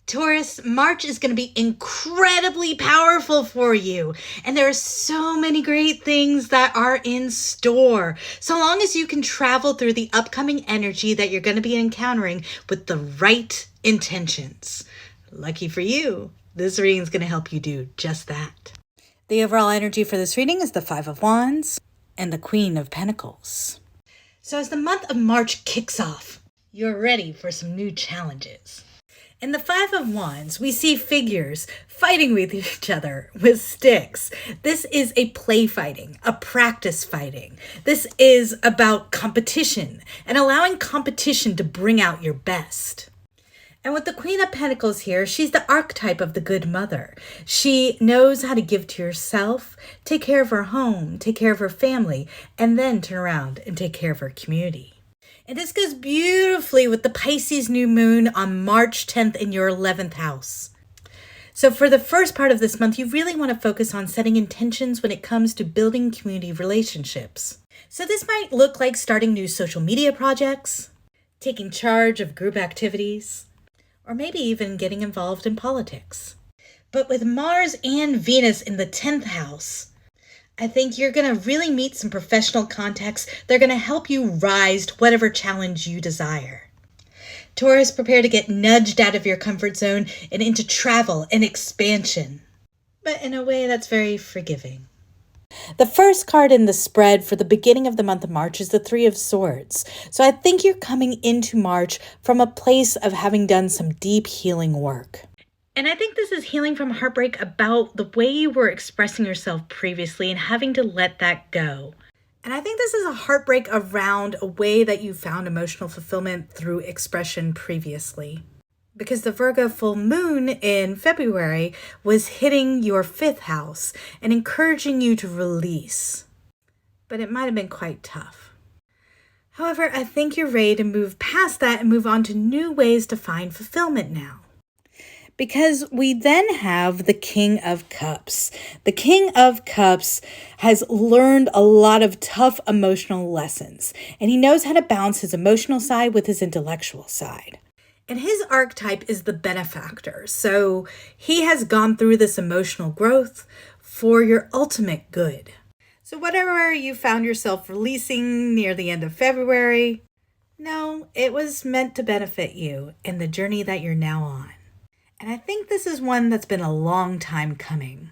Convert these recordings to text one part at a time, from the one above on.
Taurus, March is going to be incredibly powerful for you. And there are so many great things that are in store. So long as you can travel through the upcoming energy that you're going to be encountering with the right intentions. Lucky for you, this reading is going to help you do just that. The overall energy for this reading is the Five of Wands and the Queen of Pentacles. So as the month of March kicks off, you're ready for some new challenges. In the Five of Wands, we see figures fighting with each other with sticks. This is a play fighting, a practice fighting. This is about competition and allowing competition to bring out your best. And with the Queen of Pentacles here, she's the archetype of the good mother. She knows how to give to herself, take care of her home, take care of her family, and then turn around and take care of her community. And this goes beautifully with the Pisces new moon on March 10th in your 11th house. So for the first part of this month, you really want to focus on setting intentions when it comes to building community relationships. So this might look like starting new social media projects, taking charge of group activities, or maybe even getting involved in politics. But with Mars and Venus in the 10th house, I think you're going to really meet some professional contacts. They're going to help you rise to whatever challenge you desire. Taurus, prepare to get nudged out of your comfort zone and into travel and expansion, but in a way that's very forgiving. The first card in the spread for the beginning of the month of March is the Three of Swords. So I think you're coming into March from a place of having done some deep healing work. And I think this is healing from heartbreak about the way you were expressing yourself previously and having to let that go. And I think this is a heartbreak around a way that you found emotional fulfillment through expression previously. Because the Virgo full moon in February was hitting your 5th house and encouraging you to release. But it might have been quite tough. However, I think you're ready to move past that and move on to new ways to find fulfillment now. Because we then have the King of Cups. The King of Cups has learned a lot of tough emotional lessons, and he knows how to balance his emotional side with his intellectual side. And his archetype is the benefactor. So he has gone through this emotional growth for your ultimate good. So whatever you found yourself releasing near the end of February, no, it was meant to benefit you in the journey that you're now on. And I think this is one that's been a long time coming.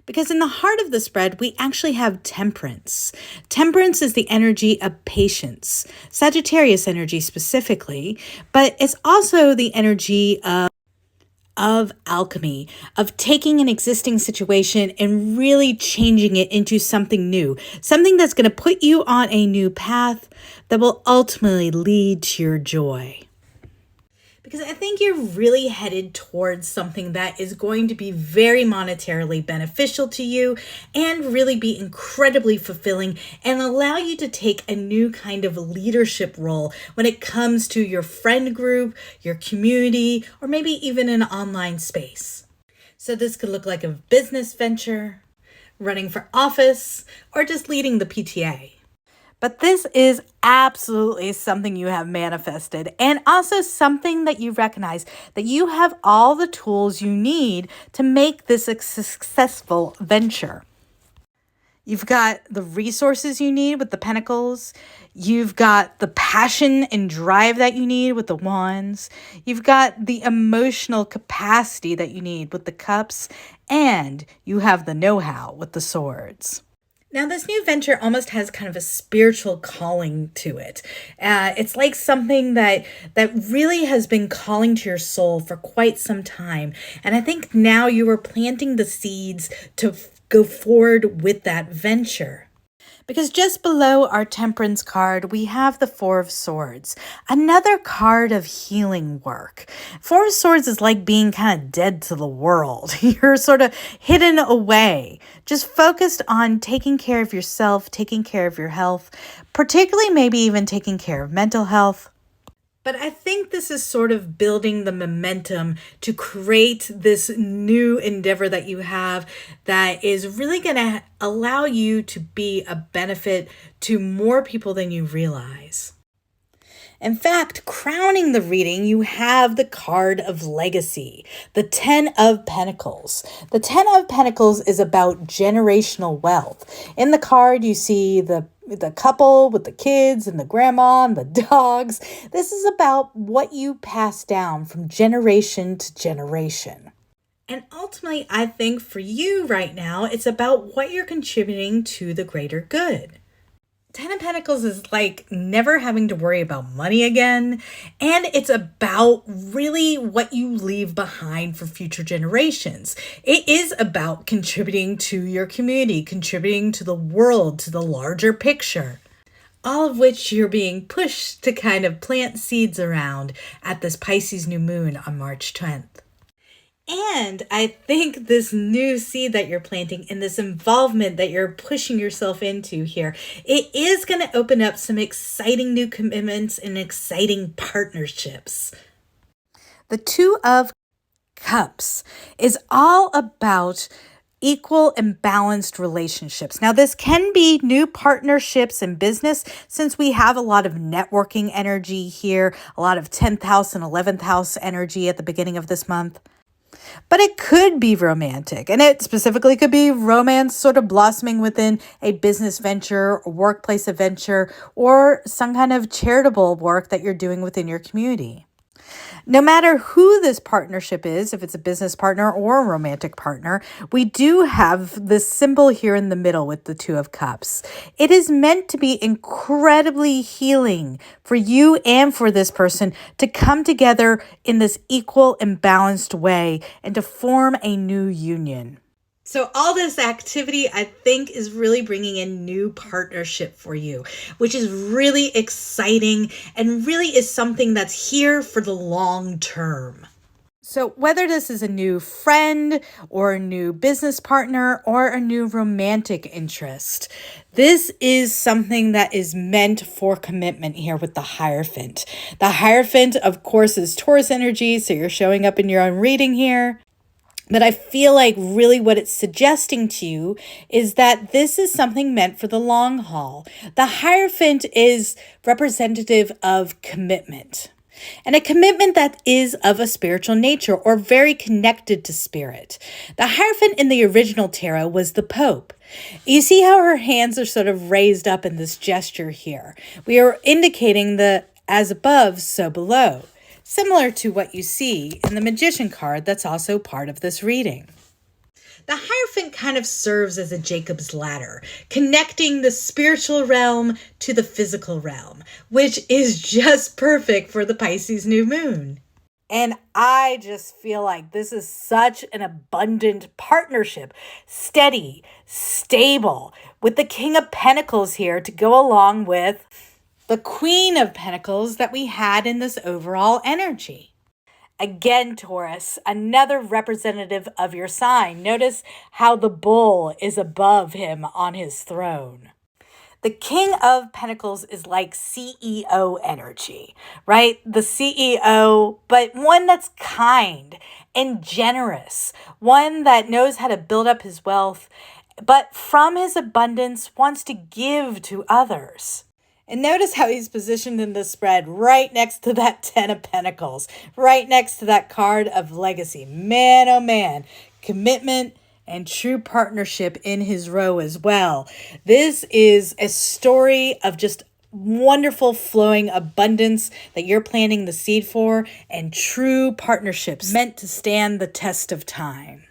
Because in the heart of the spread, we actually have Temperance. Temperance is the energy of patience, Sagittarius energy specifically, but it's also the energy of alchemy, of taking an existing situation and really changing it into something new, something that's going to put you on a new path that will ultimately lead to your joy. Because I think you're really headed towards something that is going to be very monetarily beneficial to you and really be incredibly fulfilling and allow you to take a new kind of leadership role when it comes to your friend group, your community, or maybe even an online space. So this could look like a business venture, running for office, or just leading the PTA. But this is absolutely something you have manifested, and also something that you recognize that you have all the tools you need to make this a successful venture. You've got the resources you need with the Pentacles. You've got the passion and drive that you need with the Wands. You've got the emotional capacity that you need with the Cups, and you have the know-how with the Swords. Now, this new venture almost has kind of a spiritual calling to it. It's like something that really has been calling to your soul for quite some time. And I think now you are planting the seeds to go forward with that venture. Because just below our Temperance card, we have the Four of Swords, another card of healing work. Four of Swords is like being kind of dead to the world. You're sort of hidden away, just focused on taking care of yourself, taking care of your health, particularly maybe even taking care of mental health. But I think this is sort of building the momentum to create this new endeavor that you have that is really going to allow you to be a benefit to more people than you realize. In fact, crowning the reading, you have the card of legacy, the 10 of Pentacles. The 10 of Pentacles is about generational wealth. In the card, you see the couple with the kids and the grandma and the dogs. This is about what you pass down from generation to generation. And ultimately, I think for you right now, it's about what you're contributing to the greater good. 10 of Pentacles is like never having to worry about money again. And it's about really what you leave behind for future generations. It is about contributing to your community, contributing to the world, to the larger picture. All of which you're being pushed to kind of plant seeds around at this Pisces new moon on March 10th. And I think this new seed that you're planting and this involvement that you're pushing yourself into here, it is going to open up some exciting new commitments and exciting partnerships. The Two of Cups is all about equal and balanced relationships. Now, this can be new partnerships in business since we have a lot of networking energy here, a lot of 10th house and 11th house energy at the beginning of this month. But it could be romantic, and it specifically could be romance sort of blossoming within a business venture, or workplace adventure, or some kind of charitable work that you're doing within your community. No matter who this partnership is, if it's a business partner or a romantic partner, we do have this symbol here in the middle with the Two of Cups. It is meant to be incredibly healing for you and for this person to come together in this equal and balanced way and to form a new union. So all this activity, I think, is really bringing in new partnership for you, which is really exciting and really is something that's here for the long term. So whether this is a new friend or a new business partner or a new romantic interest, this is something that is meant for commitment here with the Hierophant. The Hierophant, of course, is Taurus energy, so you're showing up in your own reading here. But I feel like really what it's suggesting to you is that this is something meant for the long haul. The Hierophant is representative of commitment, and a commitment that is of a spiritual nature or very connected to spirit. The Hierophant in the original tarot was the Pope. You see how her hands are sort of raised up in this gesture here. We are indicating the as above, so below. Similar to what you see in the Magician card that's also part of this reading. The Hierophant kind of serves as a Jacob's ladder, connecting the spiritual realm to the physical realm, which is just perfect for the Pisces new moon. And I just feel like this is such an abundant partnership, steady, stable, with the King of Pentacles here to go along with the Queen of Pentacles that we had in this overall energy. Again, Taurus, another representative of your sign. Notice how the bull is above him on his throne. The King of Pentacles is like CEO energy, right? The CEO, but one that's kind and generous, one that knows how to build up his wealth, but from his abundance wants to give to others. And notice how he's positioned in the spread right next to that 10 of Pentacles, right next to that card of legacy. Man, oh man, commitment and true partnership in his row as well. This is a story of just wonderful flowing abundance that you're planting the seed for, and true partnerships meant to stand the test of time.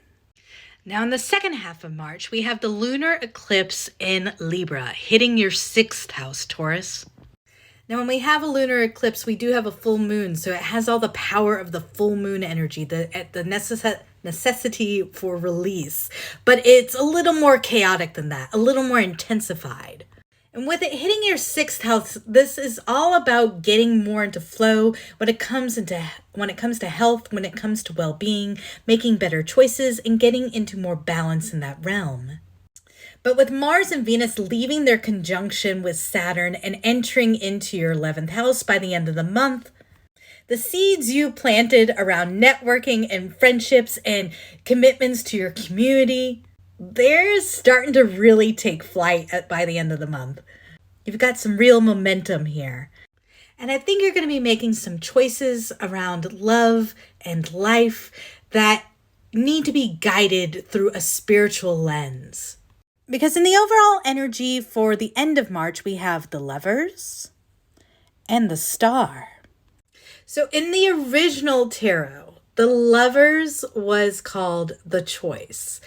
Now, in the second half of March, we have the lunar eclipse in Libra, hitting your 6th house, Taurus. Now, when we have a lunar eclipse, we do have a full moon, so it has all the power of the full moon energy, the necessity for release. But it's a little more chaotic than that, a little more intensified. And with it hitting your 6th house, this is all about getting more into flow when it comes to health, when it comes to well-being, making better choices, and getting into more balance in that realm. But with Mars and Venus leaving their conjunction with Saturn and entering into your 11th house by the end of the month, the seeds you planted around networking and friendships and commitments to your community, they're starting to really take flight by the end of the month. You've got some real momentum here. And I think you're going to be making some choices around love and life that need to be guided through a spiritual lens. Because in the overall energy for the end of March, we have the Lovers and the Star. So in the original tarot, the Lovers was called the Choice.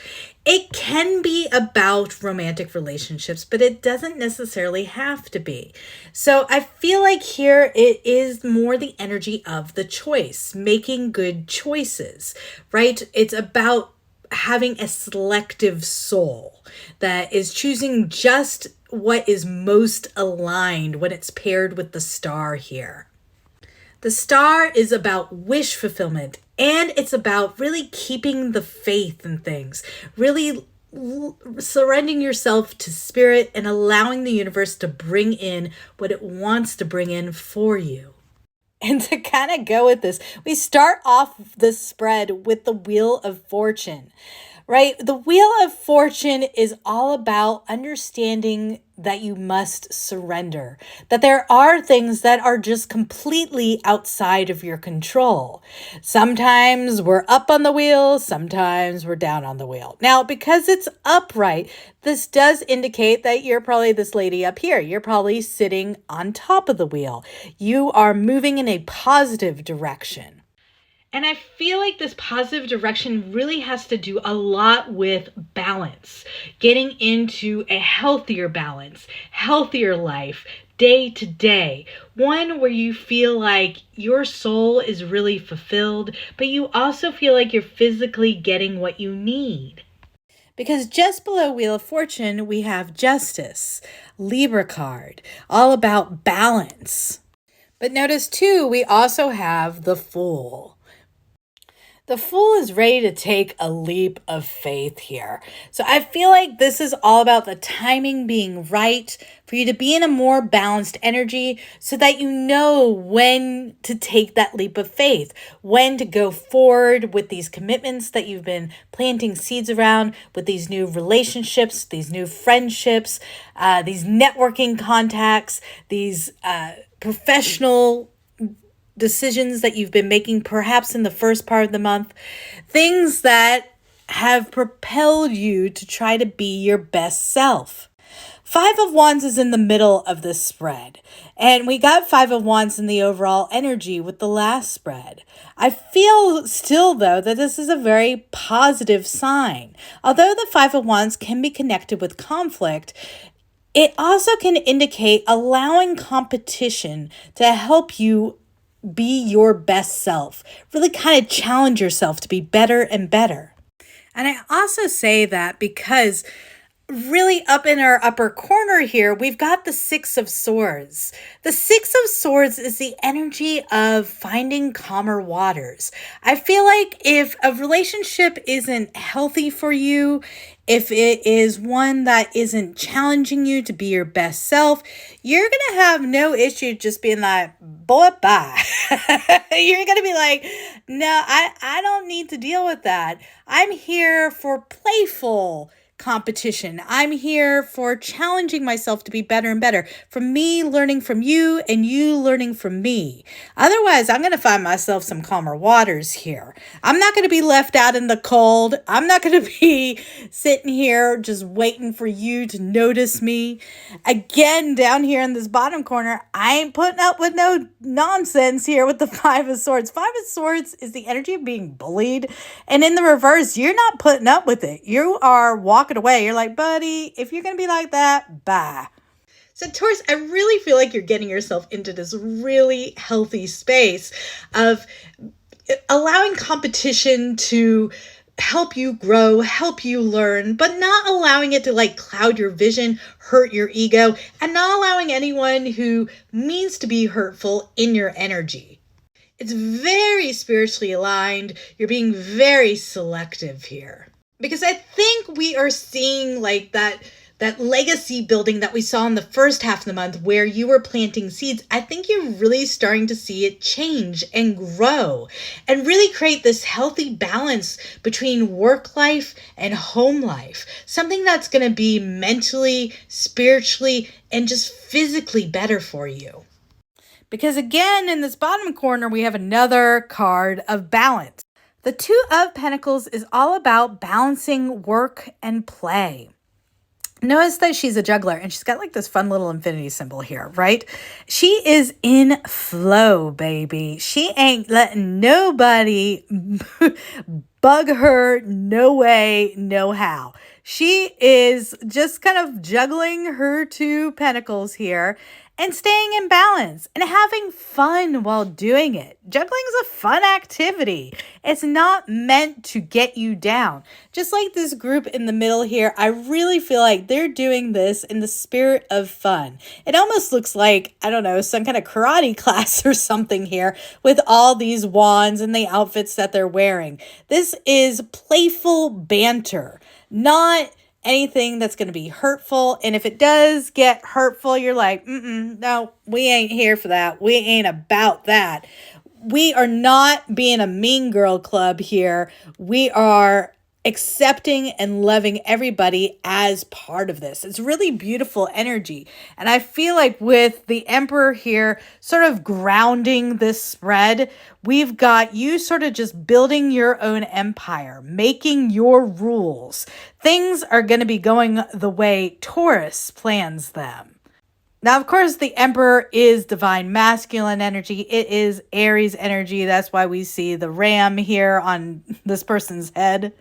It can be about romantic relationships, but it doesn't necessarily have to be. So I feel like here it is more the energy of the choice, making good choices, right? It's about having a selective soul that is choosing just what is most aligned when it's paired with the Star here. The Star is about wish fulfillment, and it's about really keeping the faith in things, really surrendering yourself to spirit and allowing the universe to bring in what it wants to bring in for you. And to kind of go with this, we start off the spread with the Wheel of Fortune, right? The Wheel of Fortune is all about understanding that you must surrender, that there are things that are just completely outside of your control. Sometimes we're up on the wheel, sometimes we're down on the wheel. Now, because it's upright, this does indicate that you're probably this lady up here. You're probably sitting on top of the wheel. You are moving in a positive direction. And I feel like this positive direction really has to do a lot with balance, getting into a healthier balance, healthier life, day to day. One where you feel like your soul is really fulfilled, but you also feel like you're physically getting what you need. Because just below Wheel of Fortune, we have Justice, Libra card, all about balance. But notice too, we also have the Fool. The Fool is ready to take a leap of faith here. So I feel like this is all about the timing being right for you to be in a more balanced energy so that you know when to take that leap of faith, when to go forward with these commitments that you've been planting seeds around, with these new relationships, these new friendships, these networking contacts, these professional decisions that you've been making perhaps in the first part of the month, things that have propelled you to try to be your best self. Five of Wands is in the middle of this spread, and we got Five of Wands in the overall energy with the last spread. I feel still, though, that this is a very positive sign. Although the Five of Wands can be connected with conflict, it also can indicate allowing competition to help you be your best self. Really kind of challenge yourself to be better and better. And I also say that because really up in our upper corner here, we've got the Six of Swords. The Six of Swords is the energy of finding calmer waters. I feel like if a relationship isn't healthy for you, if it is one that isn't challenging you to be your best self, you're going to have no issue just being like, boy, bye. You're going to be like, no, I don't need to deal with that. I'm here for playful competition. I'm here for challenging myself to be better and better, from me learning from you and you learning from me. Otherwise, I'm going to find myself some calmer waters here. I'm not going to be left out in the cold. I'm not going to be sitting here just waiting for you to notice me. Again, down here in this bottom corner, I ain't putting up with no nonsense here with the Five of Swords. Five of Swords is the energy of being bullied. And in the reverse, you're not putting up with it. You are walking away. You're like, buddy, if you're going to be like that, bye. So Taurus, I really feel like you're getting yourself into this really healthy space of allowing competition to help you grow, help you learn, but not allowing it to like cloud your vision, hurt your ego, and not allowing anyone who means to be hurtful in your energy. It's very spiritually aligned. You're being very selective here. Because I think we are seeing like that legacy building that we saw in the first half of the month where you were planting seeds. I think you're really starting to see it change and grow and really create this healthy balance between work life and home life. Something that's going to be mentally, spiritually, and just physically better for you. Because again, in this bottom corner, we have another card of balance. The Two of Pentacles is all about balancing work and play. Notice that she's a juggler and she's got like this fun little infinity symbol here, right? She is in flow, baby. She ain't letting nobody bug her, no way, no how. She is just kind of juggling her two pentacles here and staying in balance and having fun while doing it. Juggling is a fun activity. It's not meant to get you down. Just like this group in the middle here, I really feel like they're doing this in the spirit of fun. It almost looks like, I don't know, some kind of karate class or something here with all these wands and the outfits that they're wearing. This is playful banter, not anything that's going to be hurtful. And if it does get hurtful, you're like, no, we ain't here for that. We ain't about that. We are not being a mean girl club here. We are accepting and loving everybody as part of this. It's really beautiful energy. And I feel like with the Emperor here sort of grounding this spread, we've got you sort of just building your own empire, making your rules. Things are going to be going the way Taurus plans them. Now, of course, the Emperor is divine masculine energy. It is Aries energy. That's why we see the ram here on this person's head.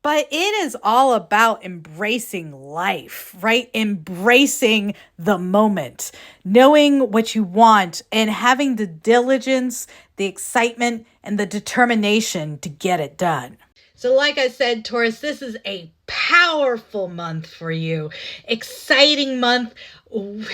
But it is all about embracing life, right? Embracing the moment, knowing what you want and having the diligence, the excitement, and the determination to get it done. So like I said, Taurus, this is a powerful month for you. Exciting month.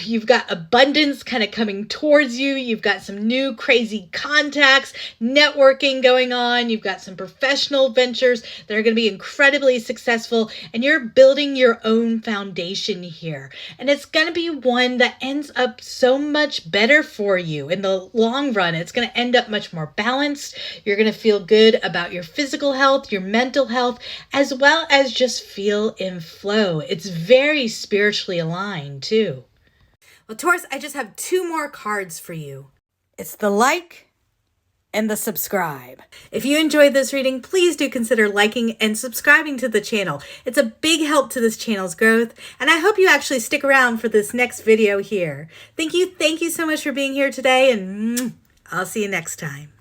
You've got abundance kind of coming towards you. You've got some new crazy contacts, networking going on. You've got some professional ventures that are going to be incredibly successful, and you're building your own foundation here. And it's going to be one that ends up so much better for you in the long run. It's going to end up much more balanced. You're going to feel good about your physical health, your mental health, as well as just feel in flow. It's very spiritually aligned too. Well, Taurus, I just have two more cards for you. It's the like and the subscribe. If you enjoyed this reading, please do consider liking and subscribing to the channel. It's a big help to this channel's growth, and I hope you actually stick around for this next video here. Thank you so much for being here today, and I'll see you next time.